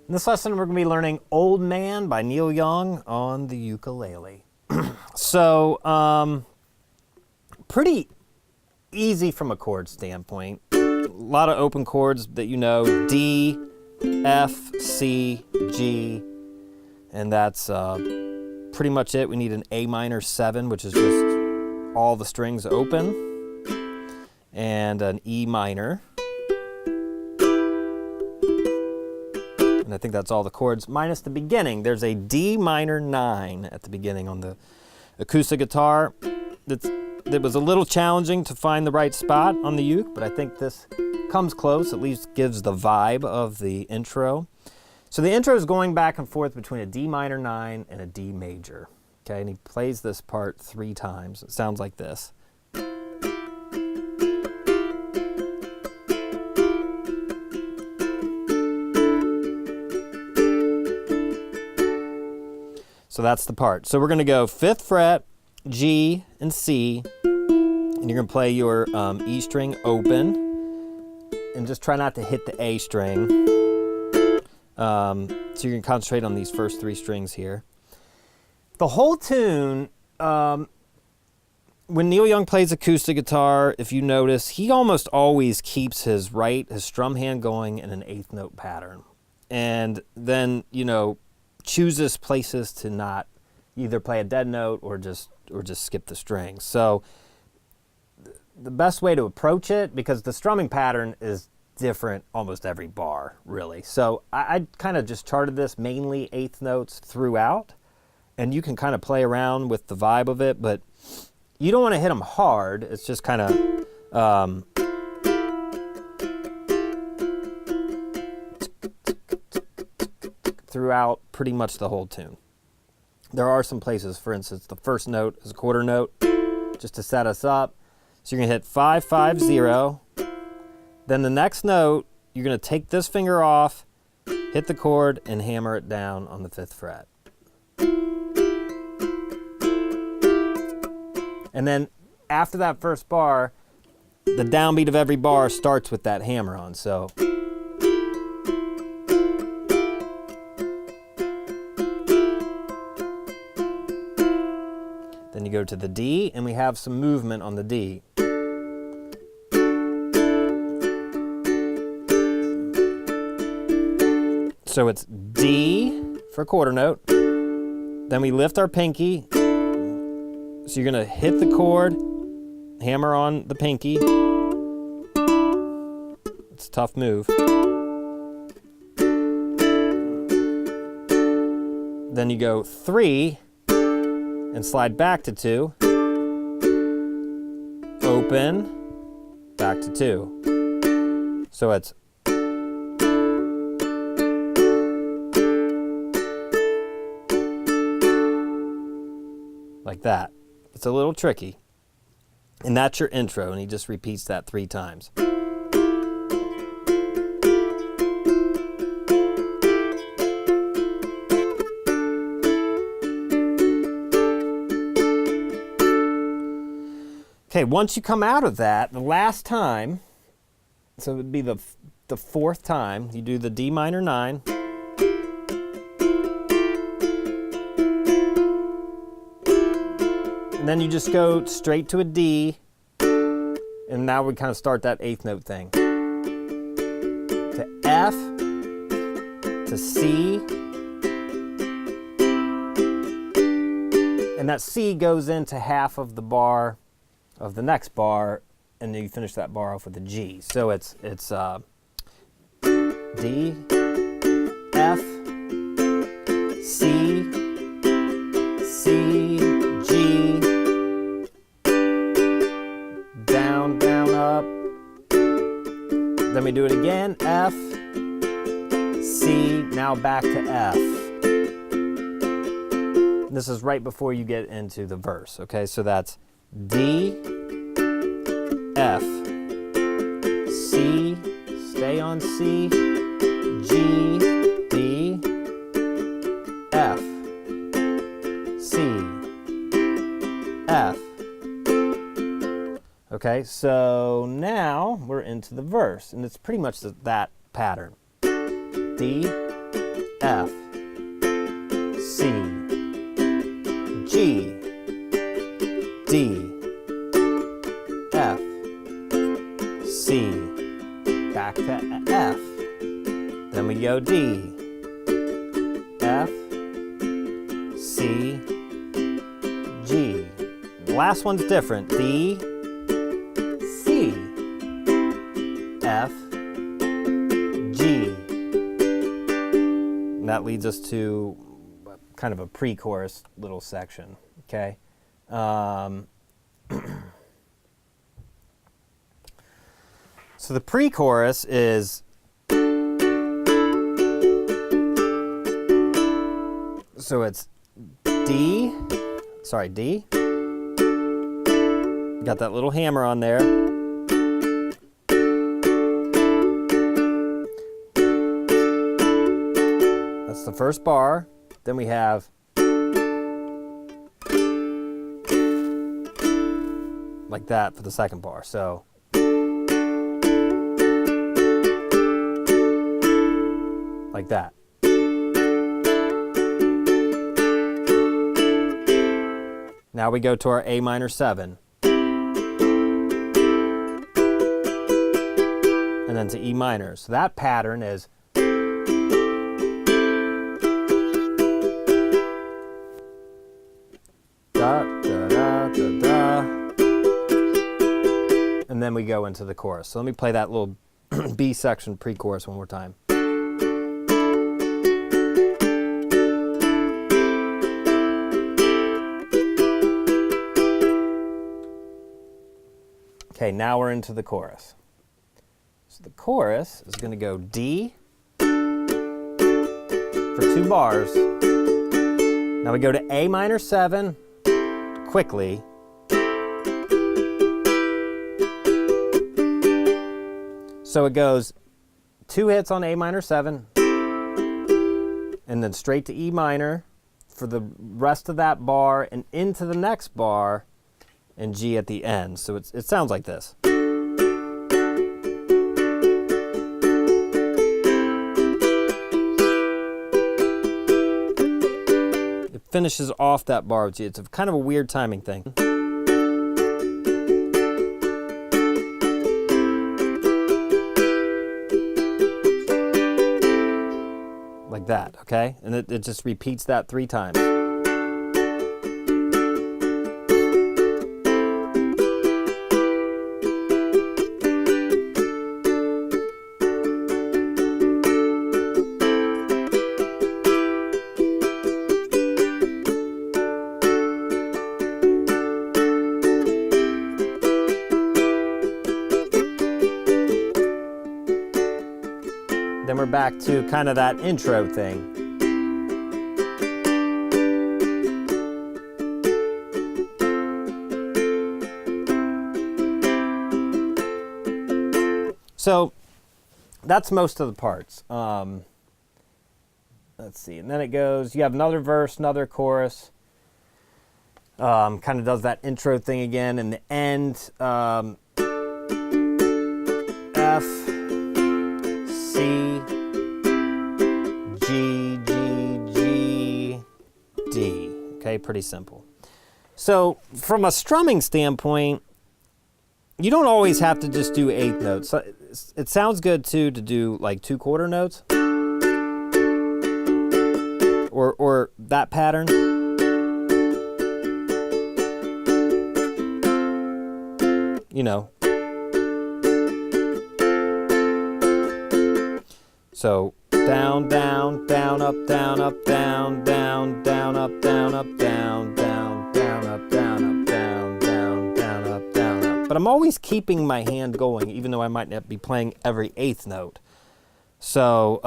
In this lesson, we're going to be learning Old Man by Neil Young on the ukulele. So, pretty easy from a chord standpoint. A lot of open chords that you know, D, F, C, G, and that's pretty much it. We need an A minor 7, which is just all the strings open, and an E minor. And I think that's all the chords, minus the beginning. There's a D minor 9 at the beginning on the acoustic guitar. That was a little challenging to find the right spot on the uke, but I think this comes close, at least gives the vibe of the intro. So the intro is going back and forth between a D minor 9 and a D major. Okay, and he plays this part 3 times. It sounds like this. So that's the part. So we're going to go 5th fret, G, and C, and you're going to play your E string open, and just try not to hit the A string. So you're going to concentrate on these first 3 strings here. The whole tune, when Neil Young plays acoustic guitar, if you notice, he almost always keeps his strum hand going in an 8th note pattern. And then, chooses places to not either play a dead note or just skip the strings. So the best way to approach it, because the strumming pattern is different almost every bar, really. So I kind of just charted this mainly 8th notes throughout, and you can kind of play around with the vibe of it, but you don't want to hit them hard. It's just kind of throughout pretty much the whole tune. There are some places, for instance, the first note is a quarter note, just to set us up. So you're going to hit 5, 5, 0. Then the next note, you're going to take this finger off, hit the chord, and hammer it down on the 5th fret. And then after that first bar, the downbeat of every bar starts with that hammer on. So then you go to the D, and we have some movement on the D. So it's D for a quarter note. Then we lift our pinky. So you're going to hit the chord, hammer on the pinky. It's a tough move. Then you go 3 and slide back to 2. Open, back to 2. So it's like that. It's a little tricky. And that's your intro, and he just repeats that 3 times. Okay, once you come out of that, the last time, so it would be the 4th time, you do the D minor 9. And then you just go straight to a D, and now we kind of start that 8th note thing. To F, to C, and that C goes into half of the bar of the next bar, and then you finish that bar off with a G. So it's D, F, C, C, G, down, down, up. Then we do it again, F, C, now back to F. This is right before you get into the verse, okay? So that's D, F, C, stay on C, G, D, F, C, F. Okay, so now we're into the verse, and it's pretty much that pattern. D, F, C, G, D, F, C, back to F, then we go D, F, C, G. The last one's different. D, C, F, G. And that leads us to kind of a pre-chorus little section, okay? So the pre-chorus is, so it's D, D. Got that little hammer on there. That's the first bar. Then we have like that for the second bar. So like that. Now we go to our A minor 7. And then to E minor. So that pattern is da, da, da, da, da. And then we go into the chorus. So let me play that little B section pre-chorus one more time. Okay, now we're into the chorus. So the chorus is going to go D for 2 bars. Now we go to A minor 7 quickly. So it goes 2 hits on A minor 7 and then straight to E minor for the rest of that bar and into the next bar and G at the end. So it sounds like this. It finishes off that bar with G. It's kind of a weird timing thing. Like that, okay? And it just repeats that 3 times. Then we're back to kind of that intro thing. So that's most of the parts. Let's see, and then it goes, you have another verse, another chorus. Kind of does that intro thing again, and the end, F, C, G, G, G, D. Okay, pretty simple. So from a strumming standpoint, you don't always have to just do 8th notes. It sounds good too to do like 2 quarter notes or that pattern. You know. So down, down, down, up, down, up, down, down, down, up, down, up, down, down, down, up, down, up, down, down, down, up, down, up. But I'm always keeping my hand going, even though I might not be playing every 8th note. So,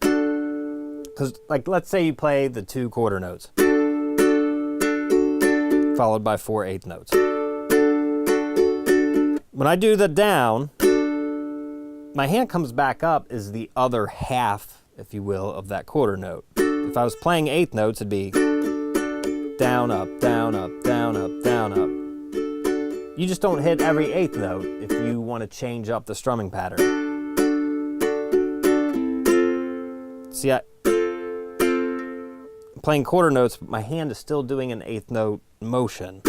because like let's say you play the 2 quarter notes, followed by 4 8th notes. When I do the down, my hand comes back up is the other half, if you will, of that quarter note. If I was playing 8th notes, it'd be down, up, down, up, down, up, down, up. You just don't hit every 8th note if you want to change up the strumming pattern. See, playing quarter notes, but my hand is still doing an eighth note motion.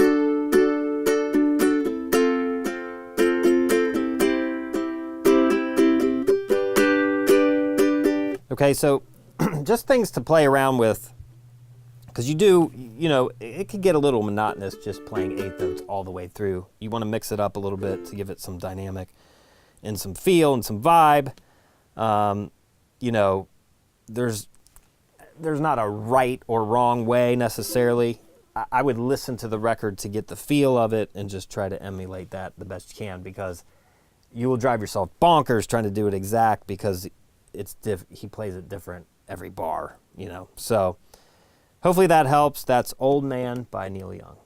Okay, so just things to play around with, because it could get a little monotonous just playing eighth notes all the way through. You want to mix it up a little bit to give it some dynamic and some feel and some vibe. There's not a right or wrong way necessarily. I would listen to the record to get the feel of it and just try to emulate that the best you can, because you will drive yourself bonkers trying to do it exact, because he plays it different every bar, So hopefully that helps. That's Old Man by Neil Young.